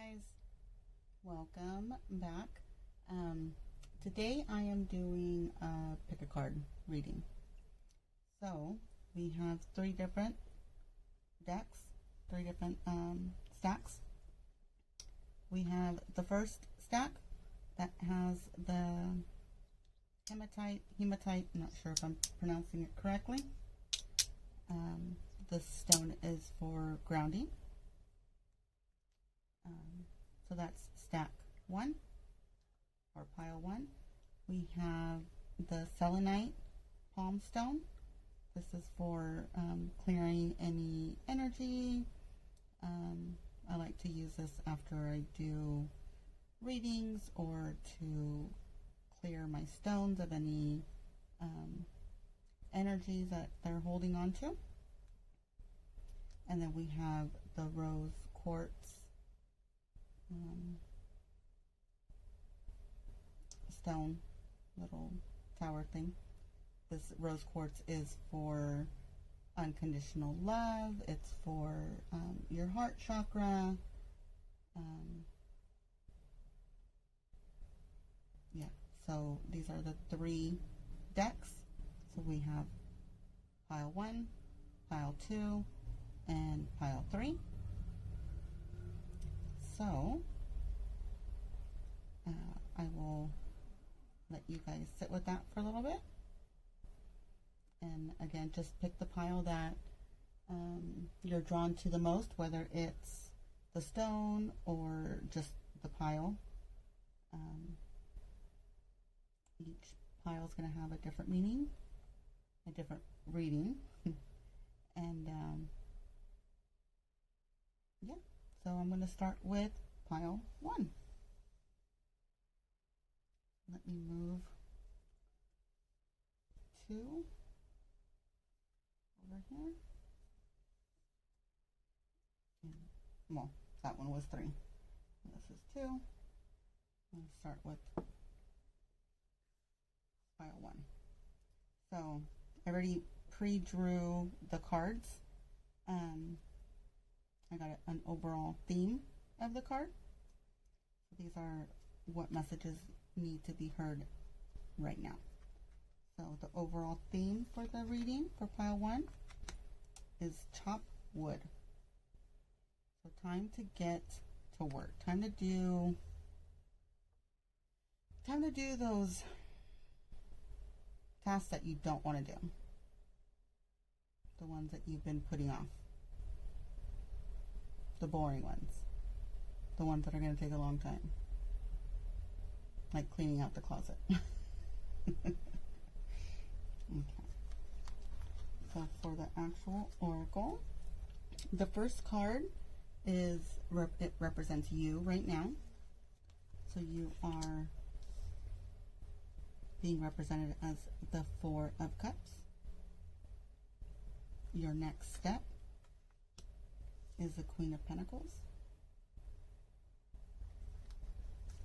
guys, welcome back. Today I am doing a pick a card reading. So we have three different decks, three different stacks. We have the first stack that has the hematite, I'm not sure if I'm pronouncing it correctly. The stone is for grounding. So that's stack 1 or pile 1. We have the selenite palm stone. This is for clearing any energy. I like to use this after I do readings or to clear my stones of any energies that they're holding on to. And then we have the rose quartz stone, little tower thing. This rose quartz is for unconditional love. It's for your heart chakra. Yeah, so these are the three decks. So we have pile 1, pile 2, and pile 3. So I will let you guys sit with that for a little bit. And again, just pick the pile that you're drawn to the most, whether it's the stone or just the pile. Each pile is going to have a different meaning, a different reading. And yeah, so I'm going to start with pile 1. Let me move 2 over here. Well, that one was 3. This is 2. I'm going to start with pile 1. So I already pre-drew the cards. I got an overall theme of the card. So these are what messages need to be heard right now. So the overall theme for the reading for pile 1 is chop wood. So time to get to work. Time to do those tasks that you don't want to do. The ones that you've been putting off. The boring ones. The ones that are going to take a long time. Like cleaning out the closet. Okay. So for the actual oracle, the first card is, it represents you right now. So you are being represented as the 4 of Cups. Your next step is the Queen of Pentacles.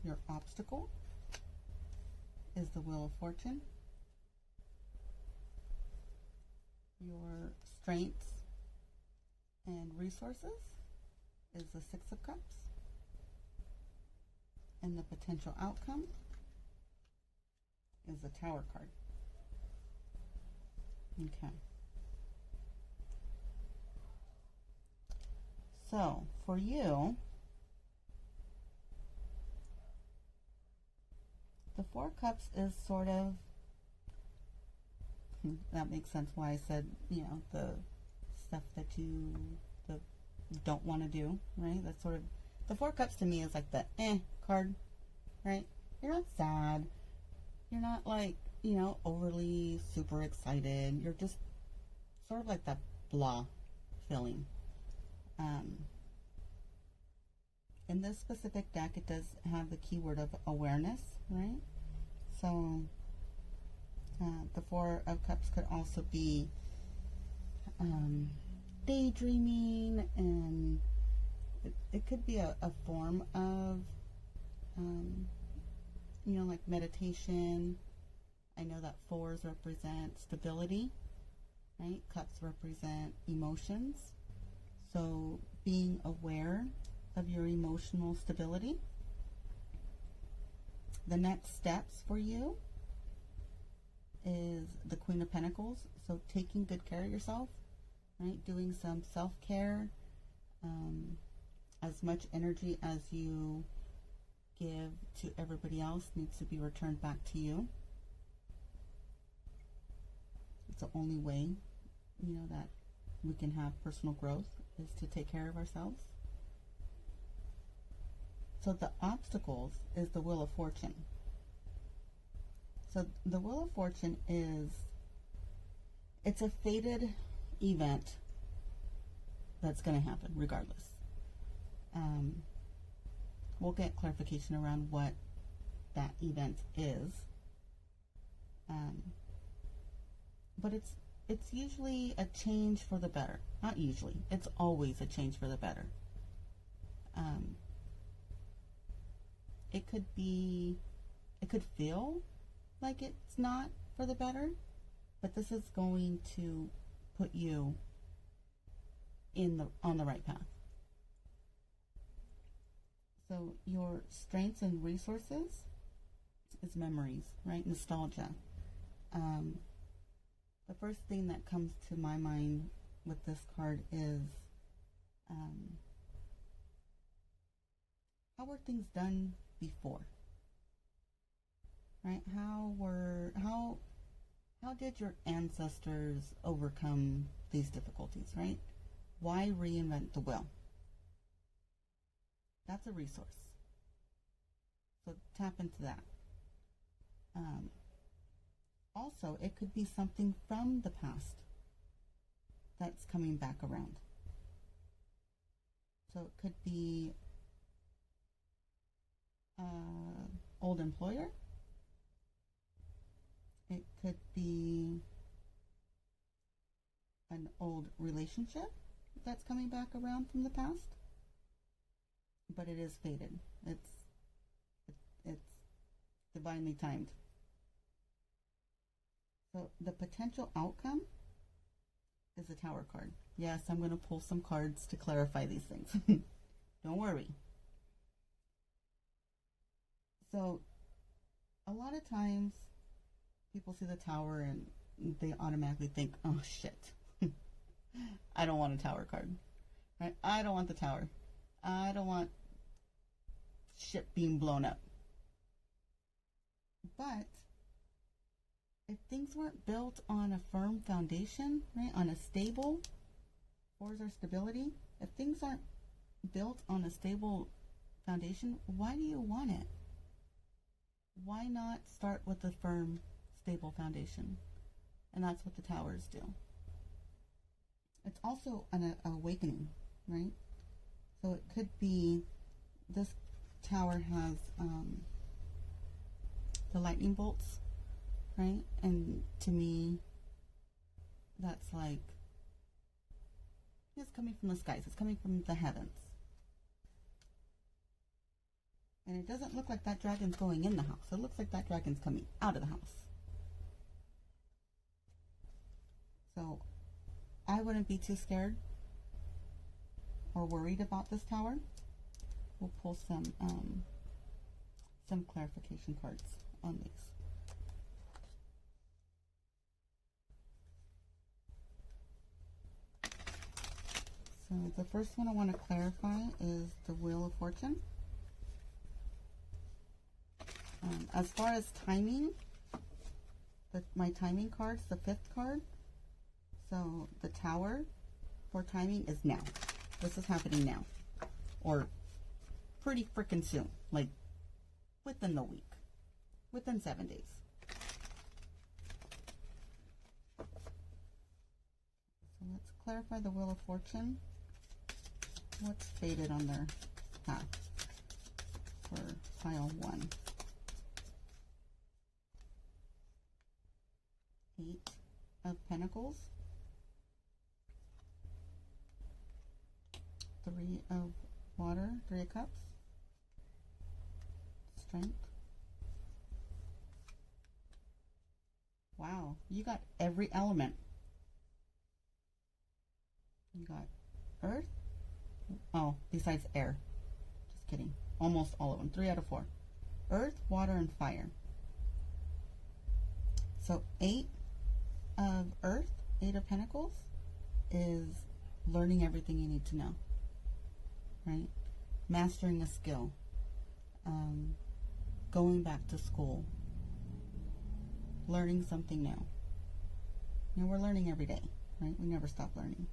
Your obstacle is the Wheel of Fortune. Your strengths and resources is the 6 of Cups. And the potential outcome is the Tower card. Okay. So, for you, the 4 of Cups is sort of, that makes sense why I said, you know, the stuff that you don't want to do, right? That's sort of, the 4 of Cups to me is like the card, right? You're not sad. You're not like, you know, overly super excited. You're just sort of like that blah feeling. In this specific deck, it does have the keyword of awareness, right? So the 4 of Cups could also be daydreaming, and it could be a form of, you know, like meditation. I know that 4s represent stability, right? Cups represent emotions. So being aware of your emotional stability. The next steps for you is the Queen of Pentacles. So taking good care of yourself, right? Doing some self-care. As much energy as you give to everybody else needs to be returned back to you. It's the only way, you know, that we can have personal growth is to take care of ourselves. So the obstacles is the Wheel of Fortune. So the Wheel of Fortune it's a fated event that's going to happen regardless. We'll get clarification around what that event is. But it's usually a change for the better. Not usually. It's always a change for the better. It could feel like it's not for the better, but this is going to put you on the right path. So your strengths and resources is memories, right? Nostalgia. The first thing that comes to my mind with this card is how were things done before? Right? How did your ancestors overcome these difficulties, right? Why reinvent the wheel? That's a resource. So tap into that. Also, it could be something from the past that's coming back around. So it could be old employer. It could be an old relationship that's coming back around from the past. But it is fated. It's divinely timed. So the potential outcome is the Tower card. Yes, I'm going to pull some cards to clarify these things. Don't worry. So a lot of times people see the Tower and they automatically think, oh shit, I don't want a Tower card. Right? I don't want the Tower. I don't want shit being blown up. But if things weren't built on a firm foundation, right, on a stable, fours are stability, if things aren't built on a stable foundation, why do you want it? Why not start with a firm, stable foundation? And that's what the Towers do. It's also an awakening, right? So it could be this Tower has the lightning bolts, right? And to me, that's like, it's coming from the skies. It's coming from the heavens. And it doesn't look like that dragon's going in the house. It looks like that dragon's coming out of the house. So I wouldn't be too scared or worried about this Tower. We'll pull some clarification cards on these. So the first one I want to clarify is the Wheel of Fortune. As far as timing, my timing cards, the fifth card. So the Tower for timing is now. This is happening now. Or pretty freaking soon. Like within the week. Within 7 days. So let's clarify the Wheel of Fortune. What's fated on their path for pile 1? 8 of Pentacles. 3 of Water, 3 of Cups. Strength. Wow, you got every element. You got Earth. Oh, besides air. kidding. Almost all of them. 3 out of 4. Earth, water, and fire. So 8 of Earth, 8 of Pentacles, is learning everything you need to know. Right? Mastering a skill. Going back to school. Learning something new. You know, we're learning every day, right? We never stop learning.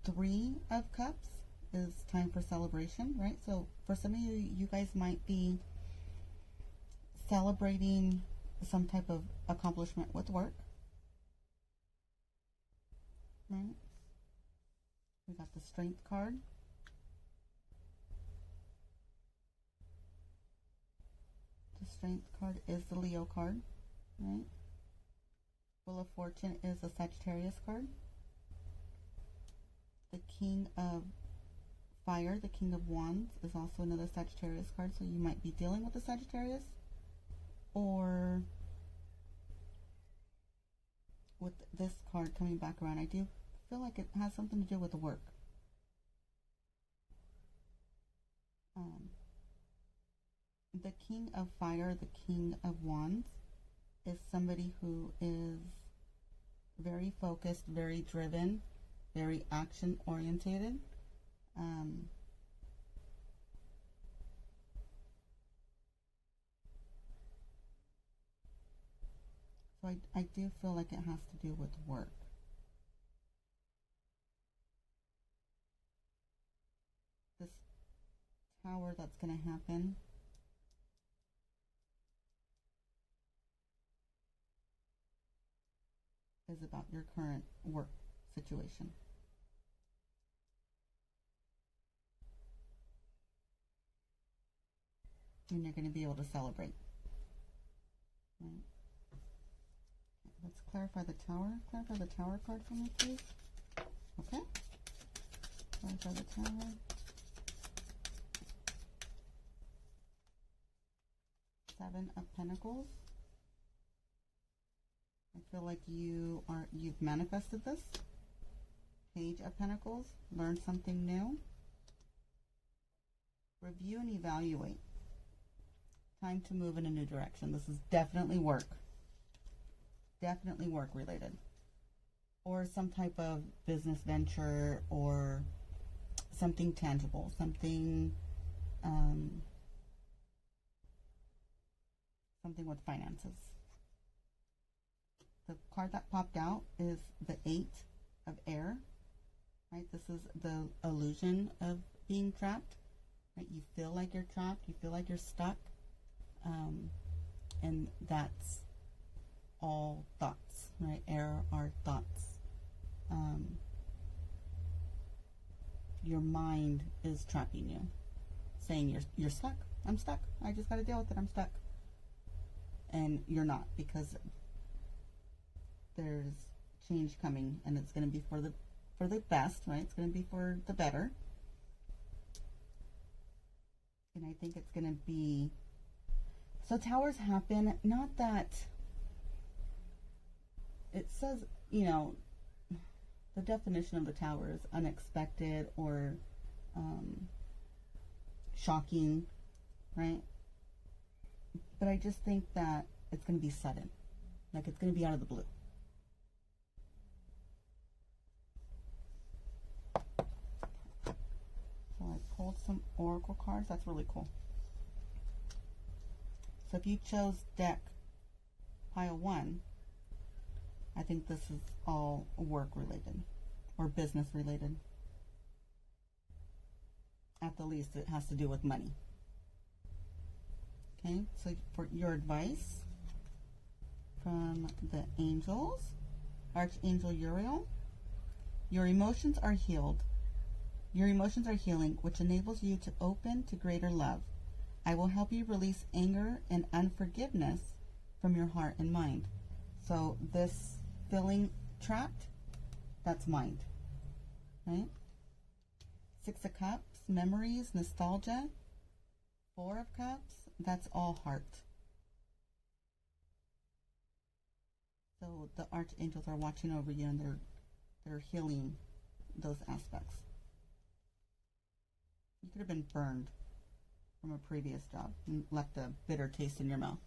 3 of Cups is time for celebration, right? So for some of you, you guys might be celebrating some type of accomplishment with work, right? We got the Strength card. The Strength card is the Leo card, right? Wheel of Fortune is a Sagittarius card. The King of Fire, the King of Wands, is also another Sagittarius card, so you might be dealing with a Sagittarius, or with this card coming back around, I do feel like it has something to do with the work. The King of Fire, the King of Wands, is somebody who is very focused, very driven, very action orientated. So I do feel like it has to do with work. This tower that's going to happen is about your current work situation. And you're going to be able to celebrate. Right. Let's clarify the tower. Clarify the tower card for me, please. Okay. Clarify the tower. Seven of Pentacles. I feel like you've manifested this. Page of Pentacles. Learn something new. Review and evaluate. Time to move in a new direction. This is definitely work. Definitely work related. Or some type of business venture, or something tangible. Something something with finances. The card that popped out is the 8 of Air. Right? This is the illusion of being trapped. Right? You feel like you're trapped. You feel like you're stuck. And that's all thoughts, right? Air are thoughts. Your mind is trapping you, saying you're stuck. I'm stuck. I just got to deal with it. I'm stuck. And you're not, because there's change coming, and it's going to be for the best, right? It's going to be for the better. And I think it's going to be. So towers happen, not that it says, you know, the definition of the tower is unexpected or shocking, right? But I just think that it's going to be sudden, like it's going to be out of the blue. So I pulled some oracle cards. That's really cool. So if you chose deck pile 1, I think this is all work related or business related. At the least, it has to do with money. Okay, so for your advice from the angels, Archangel Uriel, your emotions are healed. Your emotions are healing, which enables you to open to greater love. I will help you release anger and unforgiveness from your heart and mind. So this feeling trapped, that's mind, right? 6 of Cups, memories, nostalgia. 4 of Cups, that's all heart. So the archangels are watching over you, and they're healing those aspects. You could have been burned from a previous job and left a bitter taste in your mouth.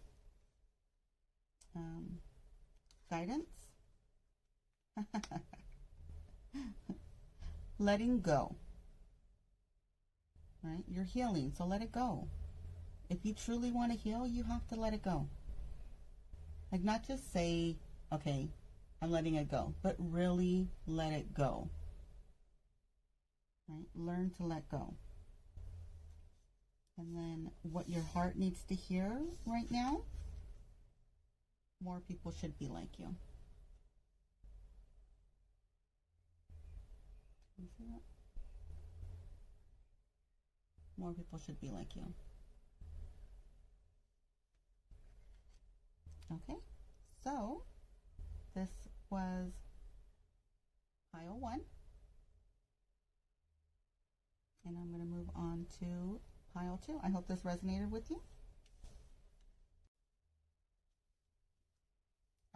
Guidance. Letting go. Right? You're healing, so let it go. If you truly want to heal, you have to let it go. Like, not just say, okay, I'm letting it go, but really let it go. Right? Learn to let go. And then what your heart needs to hear right now, more people should be like you. Can you see that? More people should be like you. Okay, so this was pile 1. And I'm going to move on to pile 2. I hope this resonated with you.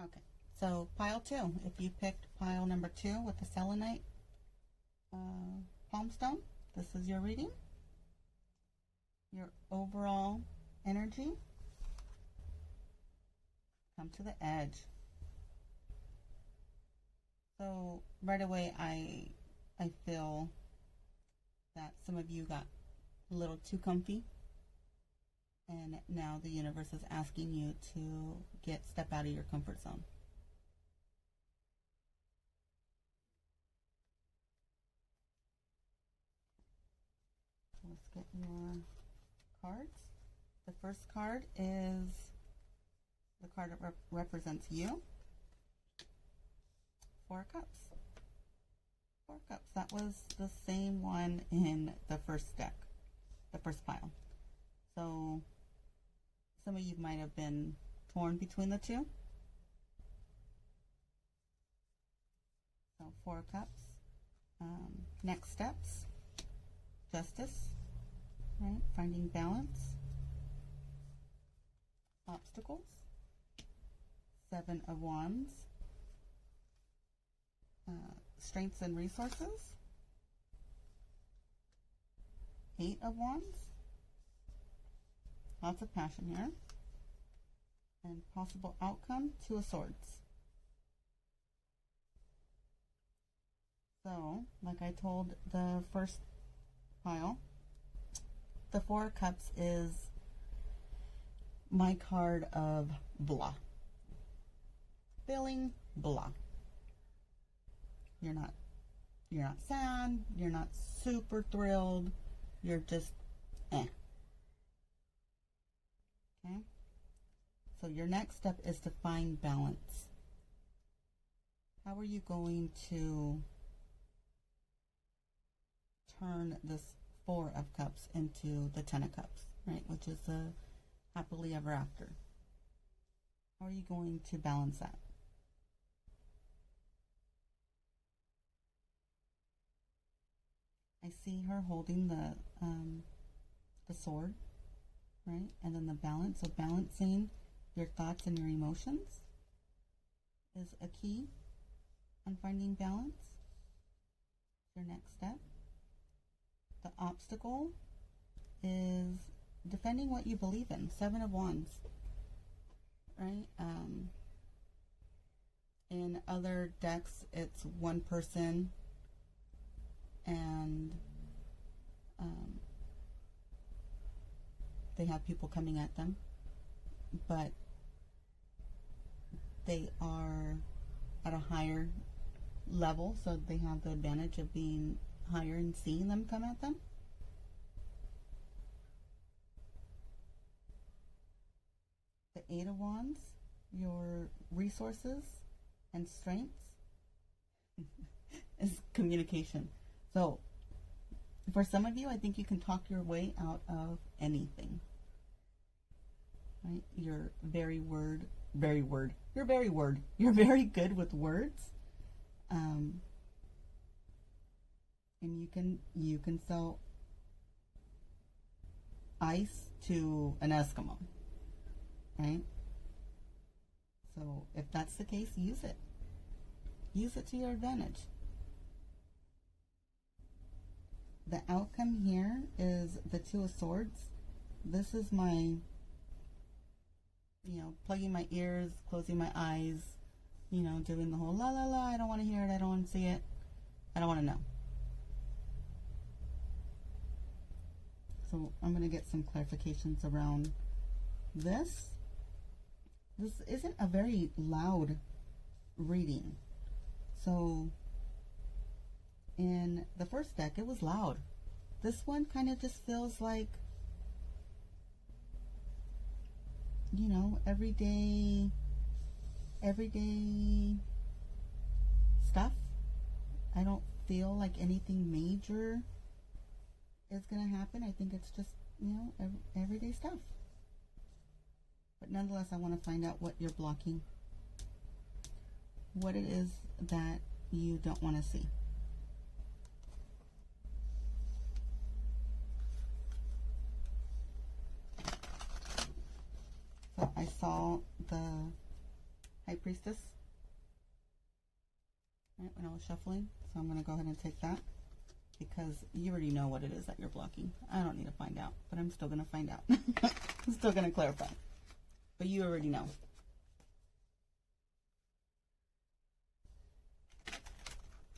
Okay, so pile 2. If you picked pile number 2 with the selenite palm stone, this is your reading. Your overall energy. Come to the edge. So right away I feel that some of you got a little too comfy, and now the universe is asking you to step out of your comfort zone. So let's get your cards. The first card is the card that represents you. 4 cups. 4 cups. That was the same one in the first deck, the first pile. So some of you might have been torn between the two. So 4 cups. Next steps. Justice. Right? Finding balance. Obstacles. 7 of Wands. Strengths and resources. 8 of Wands. Lots of passion here. And possible outcome, 2 of Swords. So, like I told the first pile, the 4 of Cups is my card of blah. Feeling blah. You're not sad, you're not super thrilled, you're just eh. Okay? So your next step is to find balance. How are you going to turn this 4 of Cups into the 10 of Cups, right? Which is a happily ever after. How are you going to balance that? I see her holding the sword, right? And then the balance. So balancing your thoughts and your emotions is a key on finding balance. Your next step. The obstacle is defending what you believe in. 7 of Wands, right? In other decks, it's one person and they have people coming at them, but they are at a higher level, so they have the advantage of being higher and seeing them come at them. The 8 of Wands, your resources and strengths is communication. So for some of you, I think you can talk your way out of anything. Right? You're very good with words. And you can sell ice to an Eskimo, right? So if that's the case, use it. Use it to your advantage. the outcome here is the Two of Swords. This is my, plugging my ears, closing my eyes, doing the whole la la la, I don't want to hear it, I don't want to see it, I don't want to know. So I'm going to get some clarifications around this. This isn't a very loud reading. So in the first deck, it was loud. This one kind of just feels like, everyday stuff. I don't feel like anything major is going to happen. I think it's just, everyday stuff. But nonetheless, I want to find out what you're blocking. What it is that you don't want to see. So I saw the High Priestess right when I was shuffling. So I'm going to go ahead and take that because you already know what it is that you're blocking. I don't need to find out, but I'm still going to find out. I'm still going to clarify. But you already know.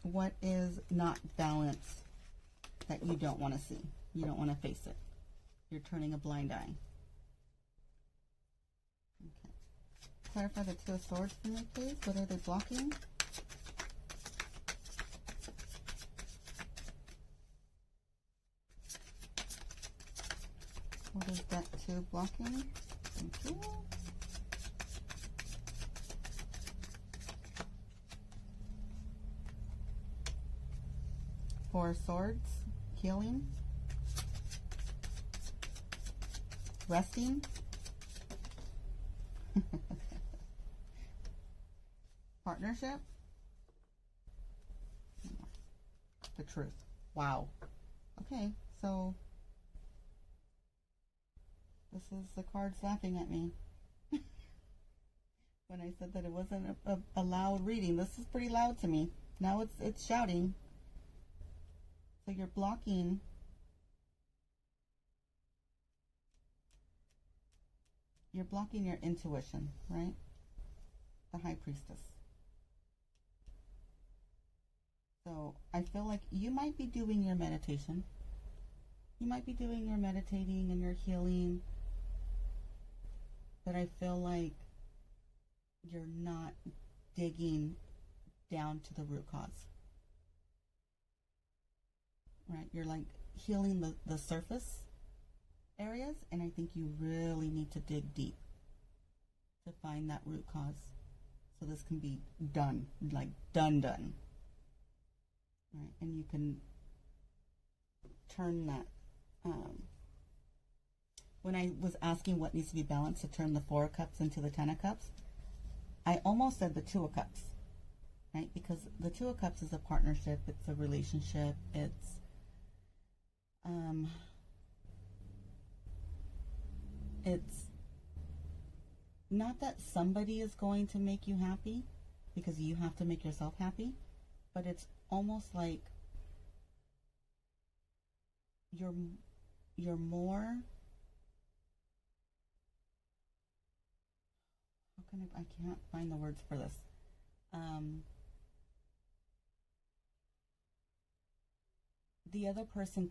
What is not balanced that you don't want to see? You don't want to face it. You're turning a blind eye. Okay. Clarify the Two of Swords for me, please. What are they blocking? What is that 2 blocking? Thank you. Four of Swords, healing, resting, partnership, the Truth. Wow. Okay, so this is the cards laughing at me. When I said that it wasn't a loud reading, this is pretty loud to me. Now it's shouting. So you're blocking your intuition, right? The High Priestess. So I feel like you might be doing your meditation. You might be doing your meditating and your healing, but I feel like you're not digging down to the root cause. Right? You're like healing the surface areas, and I think you really need to dig deep to find that root cause so this can be done, like done. Right? And you can turn that. When I was asking what needs to be balanced to turn the 4 of Cups into the 10 of Cups, I almost said the 2 of Cups, right? Because the 2 of Cups is a partnership, it's a relationship, it's not that somebody is going to make you happy because you have to make yourself happy, but it's almost like you're more, I can't find the words for this. The other person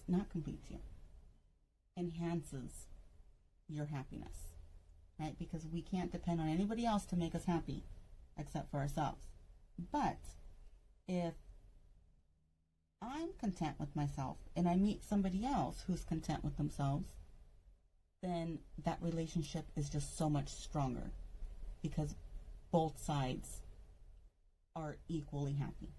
not completes you, enhances your happiness, right? Because we can't depend on anybody else to make us happy except for ourselves. But if I'm content with myself and I meet somebody else who's content with themselves, then that relationship is just so much stronger because both sides are equally happy.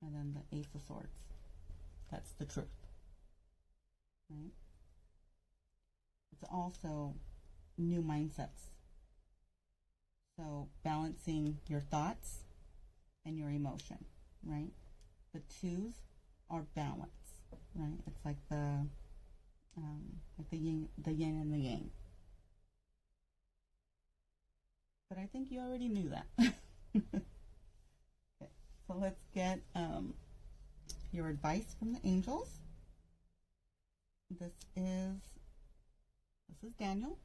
And then the Ace of Swords. That's the Truth. Right? It's also new mindsets. So balancing your thoughts and your emotion, right? The 2s are balance, right? It's like the yin and the yang. But I think you already knew that. Okay. So let's get your advice from the angels. This is Daniel.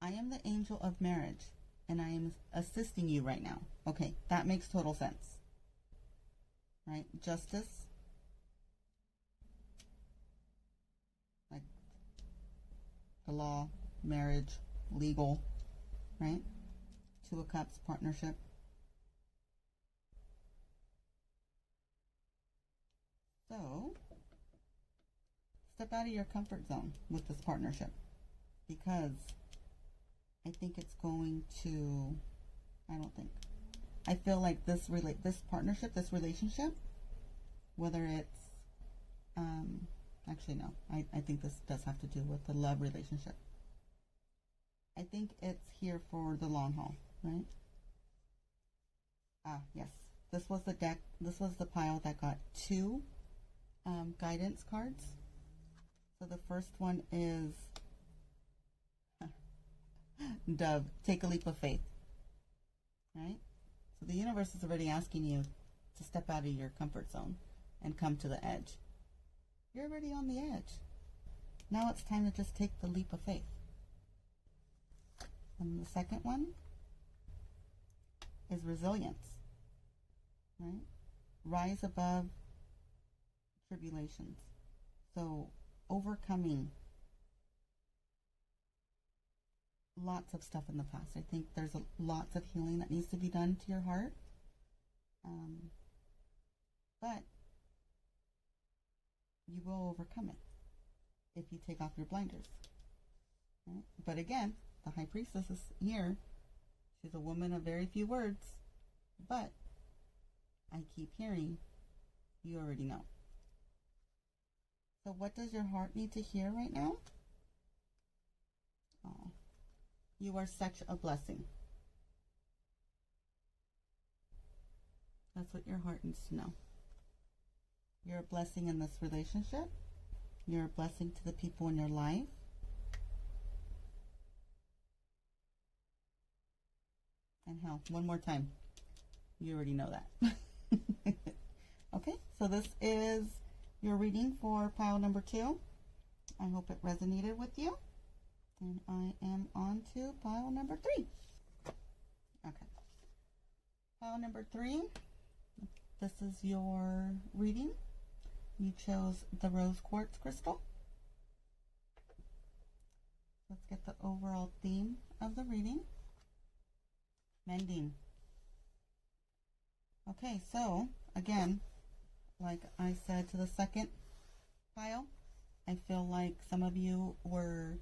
I am the angel of marriage, and I am assisting you right now. Okay, that makes total sense. Right? Justice. Like the law, marriage, legal, right? Two of Cups, partnership. So, step out of your comfort zone with this partnership, because I think it's going to, I feel like this partnership, this relationship, whether it's, actually no, I think this does have to do with the love relationship. I think it's here for the long haul, right? Ah, yes. This was the deck, this was the pile that got two guidance cards. So the first one is Dove, take a leap of faith, right? So the universe is already asking you to step out of your comfort zone and come to the edge. You're already on the edge. Now it's time to just take the leap of faith. And the second one is resilience, right? Rise above tribulations. So overcoming lots of stuff in the past. I think there's lots of healing that needs to be done to your heart. But you will overcome it if you take off your blinders. Right? But again, the High Priestess is here. She's a woman of very few words. But I keep hearing, you already know. So what does your heart need to hear right now? Oh, you are such a blessing. That's what your heart needs to know. You're a blessing in this relationship. You're a blessing to the people in your life. And hell, one more time. You already know that. Okay, so this is your reading for pile number 2. I hope it resonated with you. And I am on to pile number 3. Okay. Pile number 3. This is your reading. You chose the rose quartz crystal. Let's get the overall theme of the reading. Mending. Okay, so again, like I said to the second pile, I feel like some of you were,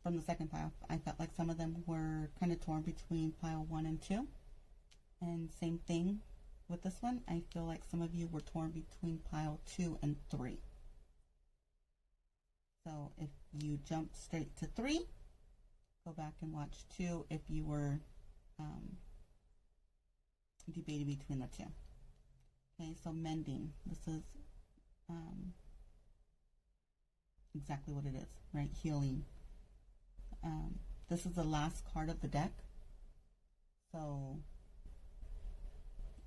from the second pile, I felt like some of them were kind of torn between pile 1 and 2. And same thing with this one. I feel like some of you were torn between pile 2 and 3. So if you jumped straight to 3, go back and watch 2 if you were debating between the 2. Okay, so mending. This is exactly what it is, right? Healing. This is the last card of the deck. So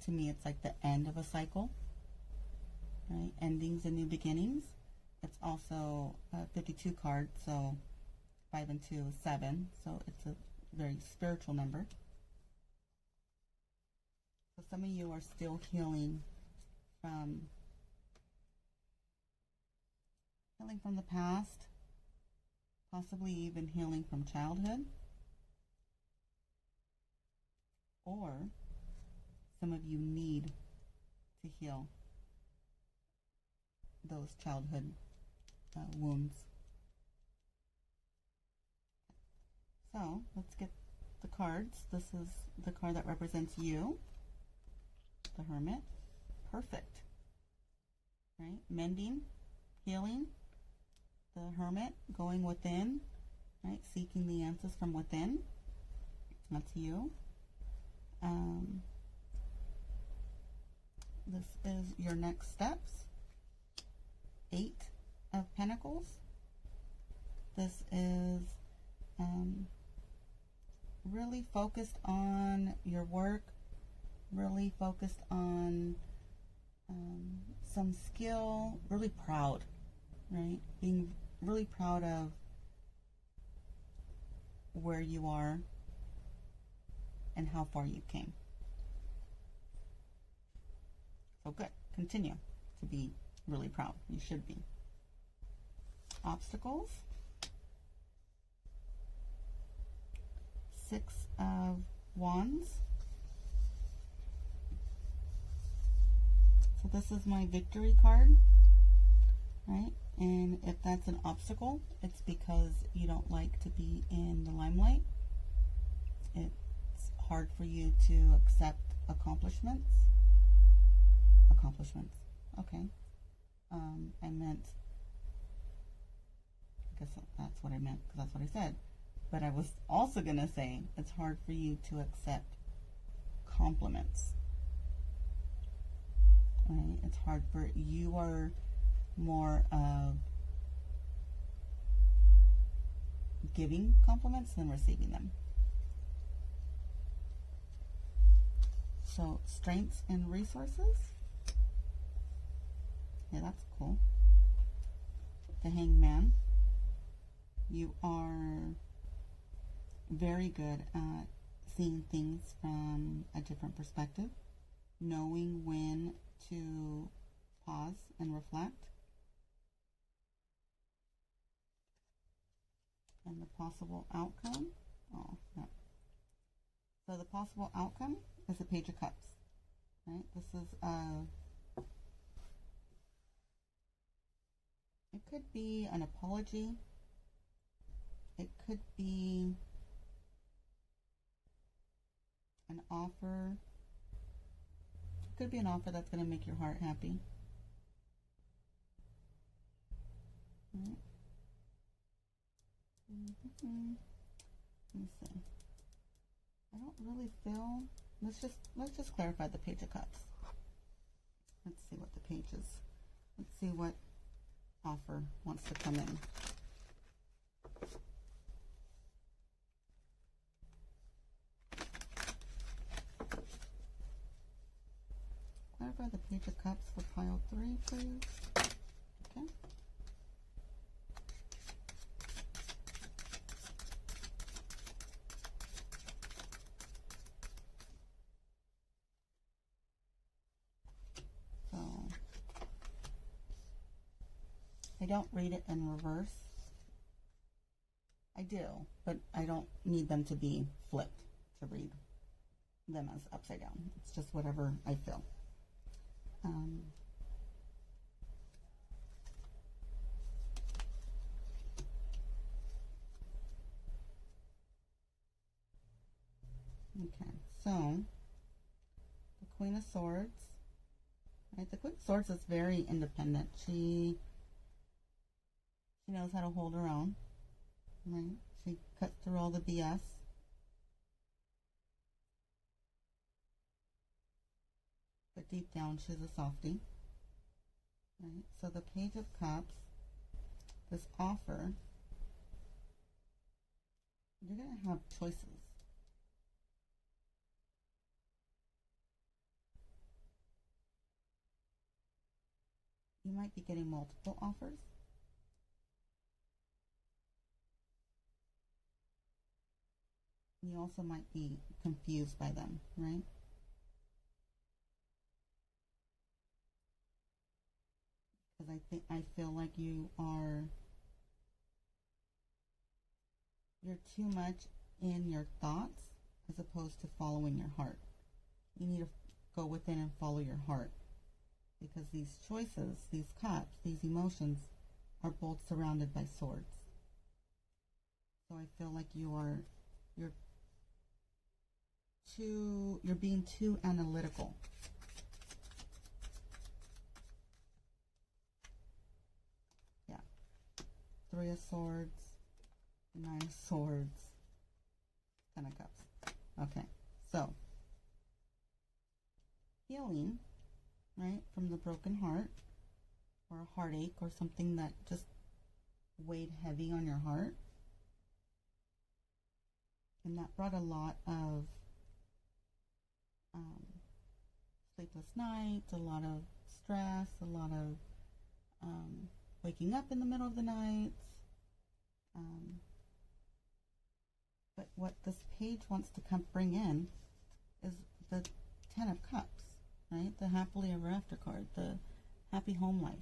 to me, it's like the end of a cycle, right? Endings and new beginnings. It's also a 52 card, so 5 and 2 is 7, so it's a very spiritual number. So some of you are still healing from the past, possibly even healing from childhood, or some of you need to heal those childhood wounds. So let's get the cards. This is the card that represents you, the Hermit. Perfect. Right? Mending, healing, the Hermit, going within, right? Seeking the answers from within. That's you. This is your next steps. 8 of Pentacles. This is really focused on your work, really focused on some skill, really proud, right? Being really proud of where you are and how far you came. So good. Continue to be really proud. You should be. Obstacles. 6 of Wands. So this is my victory card, right? And if that's an obstacle, it's because you don't like to be in the limelight. It's hard for you to accept accomplishments. Okay. I guess that's what I meant, because that's what I said. But I was also going to say it's hard for you to accept compliments. Right? It's hard for you are more of giving compliments than receiving them. So strengths and resources. Yeah, that's cool. The Hangman. You are very good at seeing things from a different perspective, knowing when to pause and reflect. And the possible outcome. Oh, no. So the possible outcome is the Page of Cups. Right? This is it could be an apology. It could be an offer. It could be an offer that's going to make your heart happy. Right. Let me see. I don't really feel. Let's just clarify the Page of Cups. Let's see what the page is. Let's see what offer wants to come in. Clarify the Page of Cups for pile 3, please. Okay. So I don't read it in reverse. I do, but I don't need them to be flipped to read them as upside down. It's just whatever I feel. Okay, so the Queen of Swords. Right, the Queen of Swords is very independent. She knows how to hold her own. Right, she cuts through all the BS. But deep down, she's a softie. Right, so the Page of Cups, this offer, you're going to have choices. You might be getting multiple offers. You also might be confused by them, right? Because I feel like you're too much in your thoughts as opposed to following your heart. You need to go within and follow your heart, because these choices, these cups, these emotions are both surrounded by swords. So I feel like you're being too analytical. Yeah. 3 of Swords, 9 of Swords, 10 of Cups. Okay, so healing, right, from the broken heart or a heartache or something that just weighed heavy on your heart. And that brought a lot of sleepless nights, a lot of stress, a lot of waking up in the middle of the night. But what this page wants to bring in is the Ten of Cups, right? The happily ever after card, the happy home life.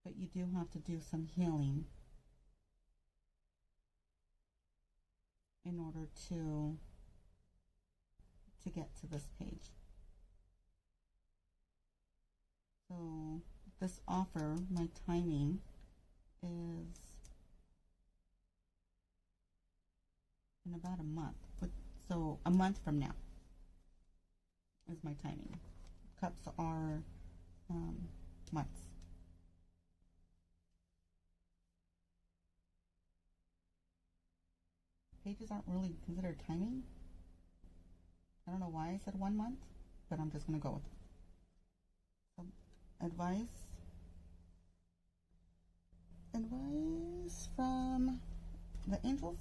But you do have to do some healing in order to get to this page. So this offer, my timing is in about a month. So a month from now is my timing. Cups are months. Pages aren't really considered timing. I don't know why I said 1 month, but I'm just going to go with it. So, advice from the angels.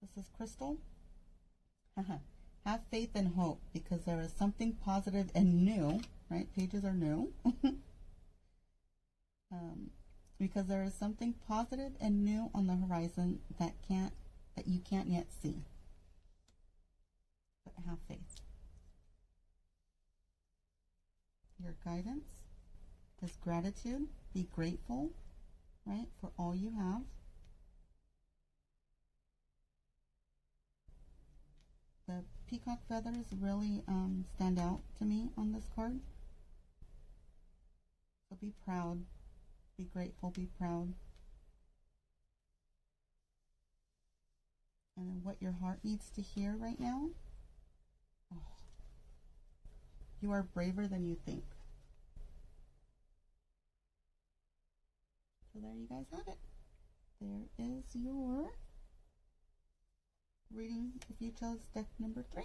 This is Crystal. Have faith and hope, because there is something positive and new, right? Pages are new. Because there is something positive and new on the horizon that you can't yet see. But have faith. Your guidance is gratitude. Be grateful, right, for all you have. The peacock feathers really stand out to me on this card. So be proud. Be grateful. Be proud. And then what your heart needs to hear right now. Oh, you are braver than you think. So there you guys have it. There is your reading if you chose deck number 3.